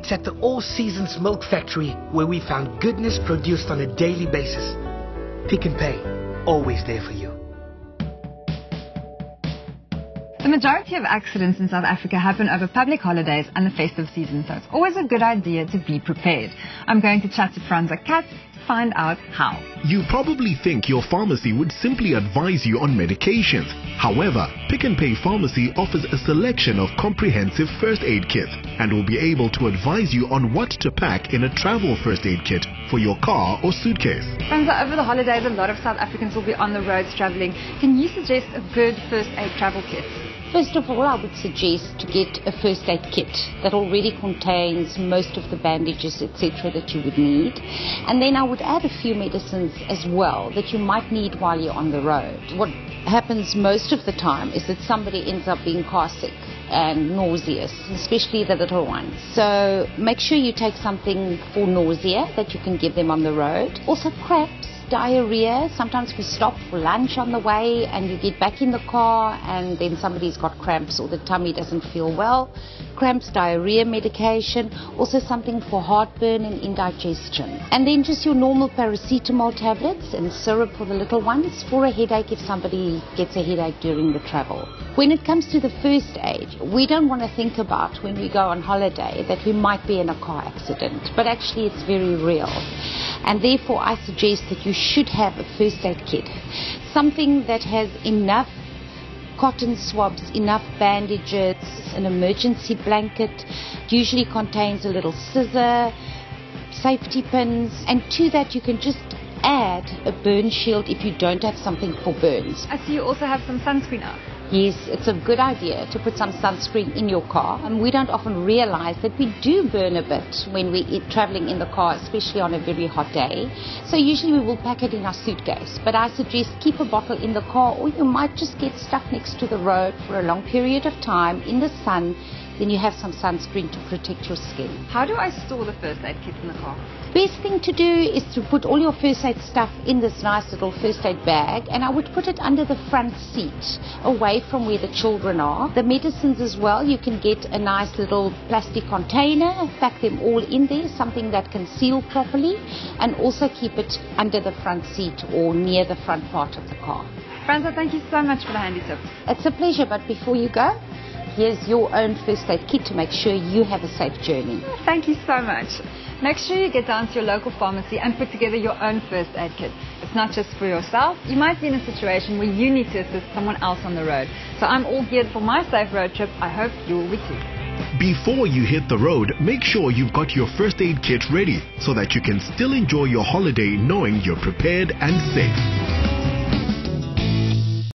It's at the All Seasons Milk Factory where we found goodness produced on a daily basis. Pick and Pay, always there for you. The majority of accidents in South Africa happen over public holidays and the festive season, so it's always a good idea to be prepared. I'm going to chat to Fransa Katz to find out how. You probably think your pharmacy would simply advise you on medications. However, Pick n Pay Pharmacy offers a selection of comprehensive first aid kits and will be able to advise you on what to pack in a travel first aid kit for your car or suitcase. Fransa, over the holidays, a lot of South Africans will be on the roads traveling. Can you suggest a good first aid travel kit? First of all, I would suggest to get a first aid kit that already contains most of the bandages, etc. that you would need. And then I would add a few medicines as well that you might need while you're on the road. What happens most of the time is that somebody ends up being car sick and nauseous, especially the little ones. So make sure you take something for nausea that you can give them on the road. Also cramps, diarrhea. Sometimes we stop for lunch on the way and you get back in the car and then somebody's got cramps or the tummy doesn't feel well. Cramps, diarrhea medication, also something for heartburn and indigestion. And then just your normal paracetamol tablets and syrup for the little ones for a headache if somebody gets a headache during the travel. When it comes to the first aid, we don't want to think about when we go on holiday that we might be in a car accident, but actually it's very real. And therefore I suggest that you should have a first aid kit, something that has enough cotton swabs, enough bandages, an emergency blanket, usually contains a little scissor, safety pins, and to that you can just add a burn shield if you don't have something for burns. I see you also have some sunscreen out. Yes, it's a good idea to put some sunscreen in your car, and we don't often realize that we do burn a bit when we're traveling in the car, especially on a very hot day. So usually we will pack it in our suitcase, but I suggest keep a bottle in the car, or you might just get stuck next to the road for a long period of time in the sun. Then you have some sunscreen to protect your skin. How do I store the first aid kit in the car? Best thing to do is to put all your first aid stuff in this nice little first aid bag, and I would put it under the front seat, away from where the children are. The medicines as well, you can get a nice little plastic container, pack them all in there, something that can seal properly, and also keep it under the front seat or near the front part of the car. Fransa, thank you so much for the handy tips. It's a pleasure, but before you go, here's your own first aid kit to make sure you have a safe journey. Thank you so much. Make sure you get down to your local pharmacy and put together your own first aid kit. It's not just for yourself. You might be in a situation where you need to assist someone else on the road. So I'm all geared for my safe road trip. I hope you will be too. Before you hit the road, make sure you've got your first aid kit ready so that you can still enjoy your holiday knowing you're prepared and safe.